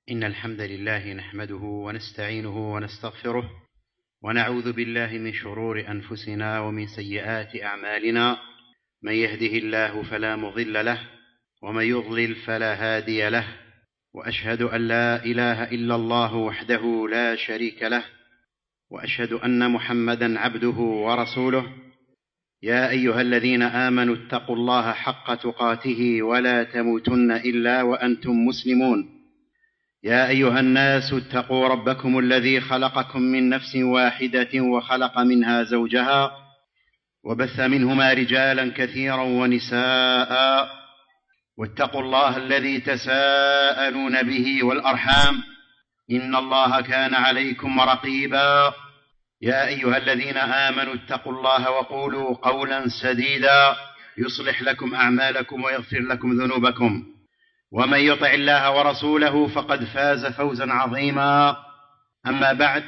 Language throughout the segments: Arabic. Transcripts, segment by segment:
إن الحمد لله نحمده ونستعينه ونستغفره ونعوذ بالله من شرور أنفسنا ومن سيئات أعمالنا. من يهده الله فلا مضل له ومن يضلل فلا هادي له، وأشهد أن لا إله إلا الله وحده لا شريك له، وأشهد أن محمدًا عبده ورسوله. يا أيها الذين آمنوا اتقوا الله حق تقاته ولا تموتن إلا وأنتم مسلمون. يا أيها الناس اتقوا ربكم الذي خلقكم من نفس واحدة وخلق منها زوجها وبث منهما رجالا كثيرا ونساء، واتقوا الله الذي تساءلون به والأرحام، إن الله كان عليكم رقيبا. يا أيها الذين آمنوا اتقوا الله وقولوا قولا سديدا يصلح لكم أعمالكم ويغفر لكم ذنوبكم، ومن يطع الله ورسوله فقد فاز فوزا عظيما. أما بعد،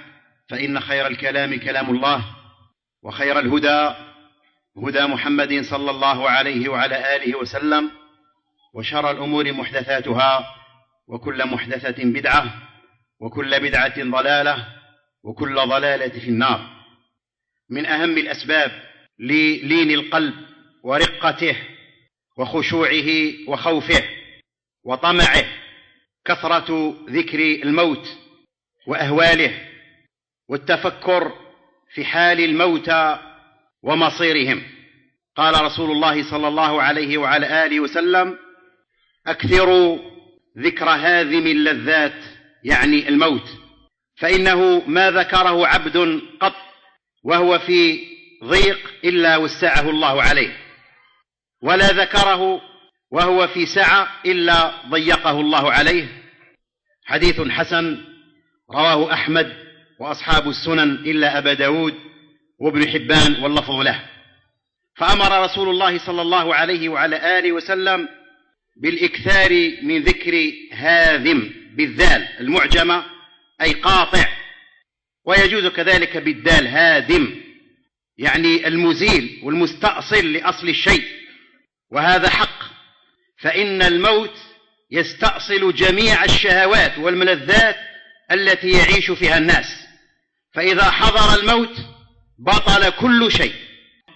فإن خير الكلام كلام الله، وخير الهدى هدى محمد صلى الله عليه وعلى آله وسلم، وشر الأمور محدثاتها، وكل محدثة بدعة، وكل بدعة ضلالة، وكل ضلالة في النار. من أهم الأسباب للين القلب ورقته وخشوعه وخوفه وطمعه كثرة ذكر الموت وأهواله والتفكر في حال الموتى ومصيرهم. قال رسول الله صلى الله عليه وعلى آله وسلم: أكثروا ذكر هاذم اللذات، يعني الموت، فإنه ما ذكره عبد قط وهو في ضيق إلا وسعه الله عليه، ولا ذكره وهو في سعة إلا ضيقه الله عليه. حديث حسن رواه أحمد وأصحاب السنن إلا أبا داود وابن حبان واللفظ له. فأمر رسول الله صلى الله عليه وعلى آله وسلم بالإكثار من ذكر هاذم بالذال المعجمة، أي قاطع، ويجوز كذلك بالدال هادم، يعني المزيل والمستأصل لأصل الشيء. وهذا حق، فإن الموت يستأصل جميع الشهوات والملذات التي يعيش فيها الناس، فإذا حضر الموت بطل كل شيء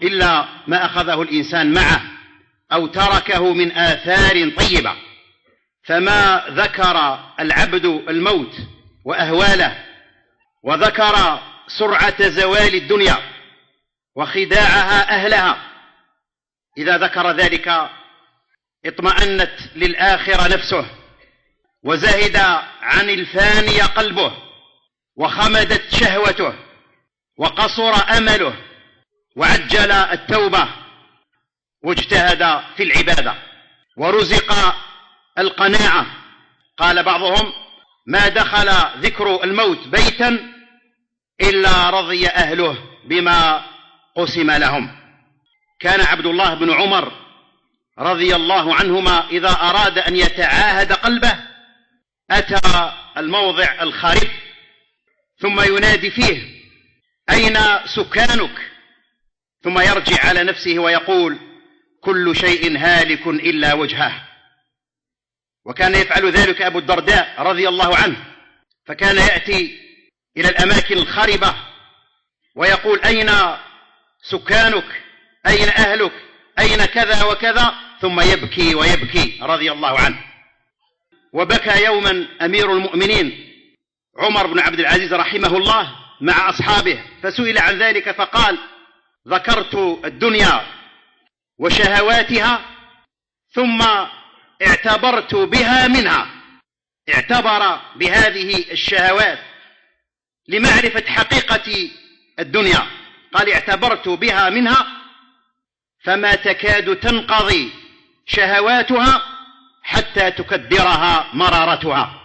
إلا ما أخذه الإنسان معه أو تركه من آثار طيبة. فما ذكر العبد الموت وأهواله، وذكر سرعة زوال الدنيا وخداعها أهلها، إذا ذكر ذلك اطمأنت للآخرة نفسه، وزهد عن الفاني قلبه، وخمدت شهوته، وقصر أمله، وعجل التوبة، واجتهد في العبادة، ورزق القناعة. قال بعضهم: ما دخل ذكر الموت بيتا إلا رضي أهله بما قسم لهم. كان عبد الله بن عمر رضي الله عنهما إذا أراد أن يتعاهد قلبه أتى الموضع الخارب ثم ينادي فيه: أين سكانك؟ ثم يرجع على نفسه ويقول: كل شيء هالك إلا وجهه. وكان يفعل ذلك أبو الدرداء رضي الله عنه، فكان يأتي إلى الأماكن الخربة ويقول: أين سكانك؟ أين أهلك؟ أين كذا وكذا؟ ثم يبكي ويبكي رضي الله عنه. وبكى يوما أمير المؤمنين عمر بن عبد العزيز رحمه الله مع أصحابه، فسئل عن ذلك فقال: ذكرت الدنيا وشهواتها ثم اعتبرت بها منها. اعتبر بهذه الشهوات لمعرفة حقيقة الدنيا، قال: اعتبرت بها منها فما تكاد تنقضي شهواتها حتى تكدرها مرارتها.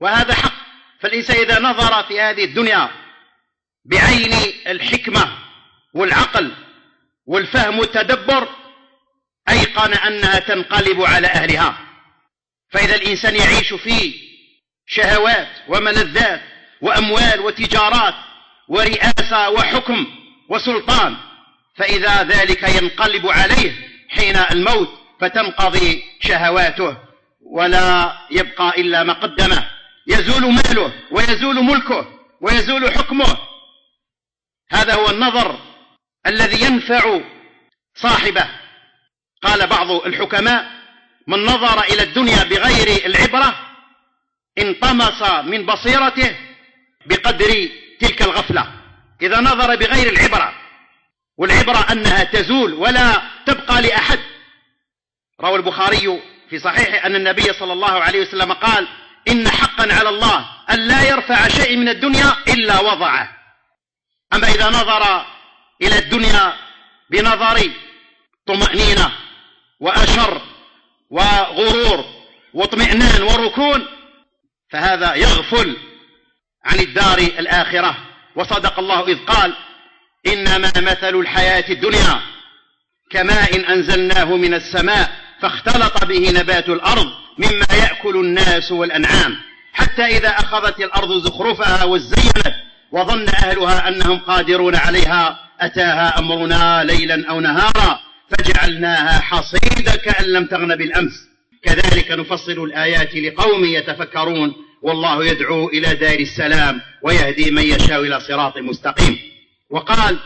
وهذا حق، فالإنسان إذا نظر في هذه الدنيا بعين الحكمة والعقل والفهم والتدبر أيقن أنها تنقلب على أهلها. فإذا الإنسان يعيش في شهوات وملذات وأموال وتجارات ورئاسة وحكم وسلطان، فإذا ذلك ينقلب عليه حين الموت فتنقضي شهواته ولا يبقى إلا ما قدمه يزول ماله ويزول ملكه ويزول حكمه. هذا هو النظر الذي ينفع صاحبه. قال بعض الحكماء: من نظر إلى الدنيا بغير العبرة انطمس من بصيرته بقدر تلك الغفلة. إذا نظر بغير العبرة، والعبرة أنها تزول ولا تبقى لأحد. روى البخاري في صحيحه أن النبي صلى الله عليه وسلم قال: إن حقا على الله أن لا يرفع شيء من الدنيا إلا وضعه. أما إذا نظر إلى الدنيا بنظر طمأنينة وأشر وغرور واطمئنان وركون، فهذا يغفل عن الدار الآخرة. وصدق الله إذ قال: إنما مثل الحياة الدنيا كماء أنزلناه من السماء فاختلط به نبات الأرض مما يأكل الناس والأنعام حتى إذا أخذت الأرض زخرفها وزينت وظن أهلها أنهم قادرون عليها أتاها أمرنا ليلا أو نهارا فجعلناها حصيدا كأن لم تغن بالأمس كذلك نفصل الآيات لقوم يتفكرون والله يدعو إلى دار السلام ويهدي من يشاء إلى صراط مستقيم. وقال: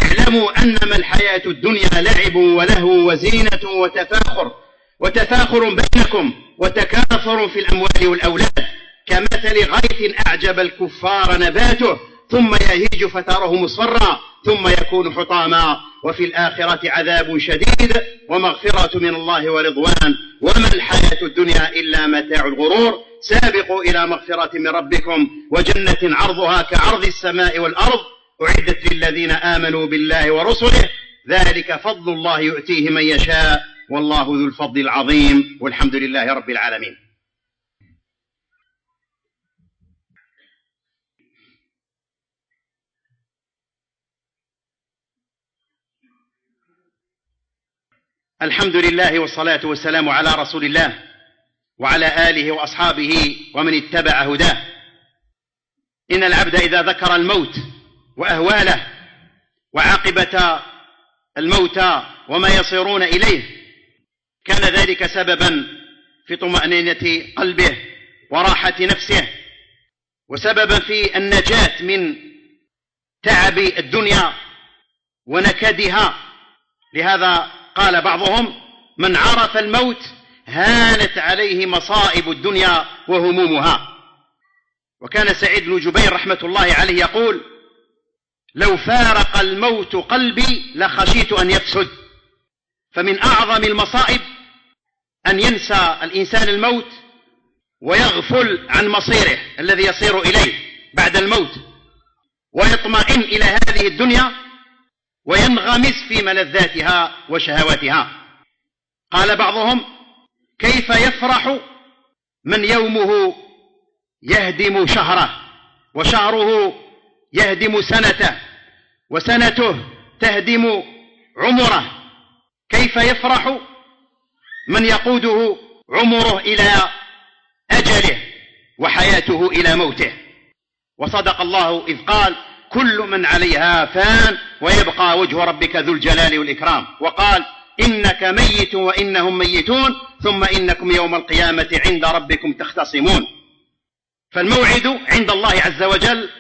اعلموا أنما الحياة الدنيا لعب ولهو وزينة وتفاخر بينكم وتكاثر في الأموال والأولاد كمثل غيث أعجب الكفار نباته ثم يهيج فتره مصفرا ثم يكون حطاما وفي الآخرة عذاب شديد ومغفرة من الله ورضوان وما الحياة الدنيا إلا متاع الغرور سابقوا إلى مغفرة من ربكم وجنة عرضها كعرض السماء والأرض أعدت للذين آمنوا بالله ورسله ذلك فضل الله يؤتيه من يشاء والله ذو الفضل العظيم والحمد لله رب العالمين. الحمد لله والصلاة والسلام على رسول الله وعلى آله وأصحابه ومن اتبع هداه. إن العبد إذا ذكر الموت وأهواله وعاقبة الموتى وما يصيرون إليه كان ذلك سببا في طمأنينة قلبه وراحة نفسه وسببا في النجاة من تعب الدنيا ونكدها. لهذا قال بعضهم: من عرف الموت هانت عليه مصائب الدنيا وهمومها. وكان سعيد بن جبير رحمة الله عليه يقول: لو فارق الموت قلبي لخشيت أن يفسد. فمن أعظم المصائب أن ينسى الإنسان الموت ويغفل عن مصيره الذي يصير إليه بعد الموت ويطمئن إلى هذه الدنيا وينغمس في ملذاتها وشهواتها. قال بعضهم: كيف يفرح من يومه يهدم شهره وشهره يهدم سنته وسنته تهدم عمره. كيف يفرح من يقوده عمره إلى أجله وحياته إلى موته. وصدق الله إذ قال: كل من عليها فان ويبقى وجه ربك ذو الجلال والإكرام. وقال: إنك ميت وإنهم ميتون ثم إنكم يوم القيامة عند ربكم تختصمون. فالموعد عند الله عز وجل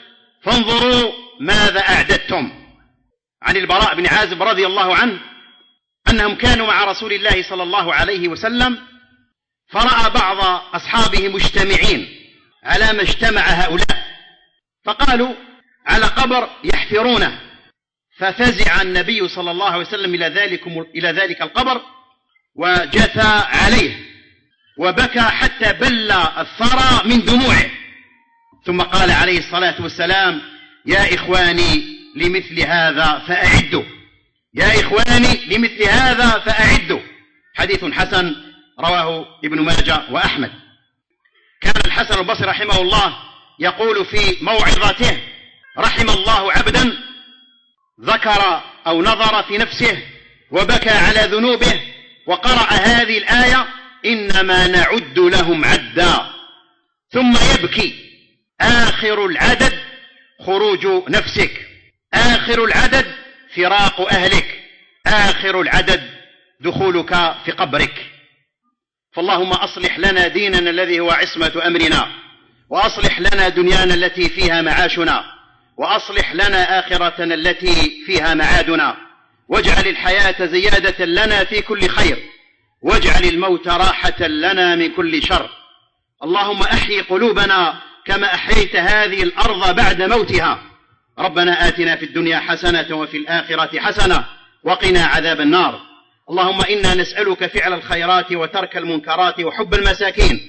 فانظروا ماذا أعددتم. عن البراء بن عازب رضي الله عنه أنهم كانوا مع رسول الله صلى الله عليه وسلم فرأى بعض أصحابه مجتمعين على ما اجتمع هؤلاء فقالوا على قبر يحفرونه ففزع النبي صلى الله عليه وسلم إلى ذلك القبر وجثى عليه وبكى حتى بل الثرى من دموعه ثم قال عليه الصلاة والسلام: يا إخواني لمثل هذا فأعدوا، يا إخواني لمثل هذا فأعدوا. حديث حسن رواه ابن ماجه وأحمد. كان الحسن البصري رحمه الله يقول في موعظته: رحم الله عبدا ذكر أو نظر في نفسه وبكى على ذنوبه وقرأ هذه الآية: إنما نعد لهم عدا، ثم يبكي. آخر العدد خروج نفسك، آخر العدد فراق أهلك، آخر العدد دخولك في قبرك. فاللهم أصلح لنا ديننا الذي هو عصمة أمرنا، وأصلح لنا دنيانا التي فيها معاشنا، وأصلح لنا آخرتنا التي فيها معادنا، واجعل الحياة زيادة لنا في كل خير، واجعل الموت راحة لنا من كل شر. اللهم أحيي قلوبنا كما أحييت هذه الأرض بعد موتها. ربنا آتنا في الدنيا حسنة وفي الآخرة حسنة وقنا عذاب النار. اللهم إنا نسألك فعل الخيرات وترك المنكرات وحب المساكين،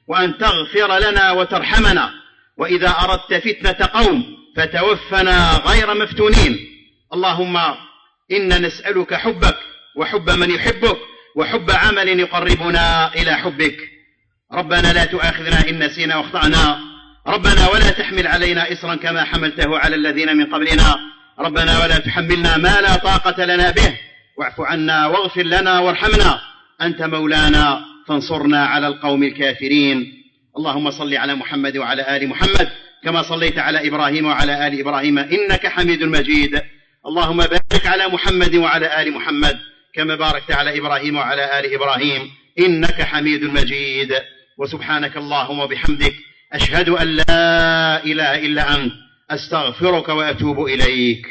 وأن تغفر لنا وترحمنا، وإذا أردت فتنة قوم فتوفنا غير مفتونين. اللهم إنا نسألك حبك وحب من يحبك وحب عمل يقربنا إلى حبك. ربنا لا تؤاخذنا إن نسينا واخطأنا، ربنا ولا تحمل علينا إصرا كما حملته على الذين من قبلنا، ربنا ولا تحملنا ما لا طاقة لنا به، واعف عنا واغفر لنا وارحمنا، أنت مولانا فانصرنا على القوم الكافرين. اللهم صل على محمد وعلى آل محمد كما صليت على إبراهيم وعلى آل إبراهيم إنك حميد مجيد. اللهم بارك على محمد وعلى آل محمد كما باركت على إبراهيم وعلى آل إبراهيم إنك حميد مجيد. وسبحانك اللهم وبحمدك أشهد أن لا إله إلا أنت أستغفرك وأتوب إليك.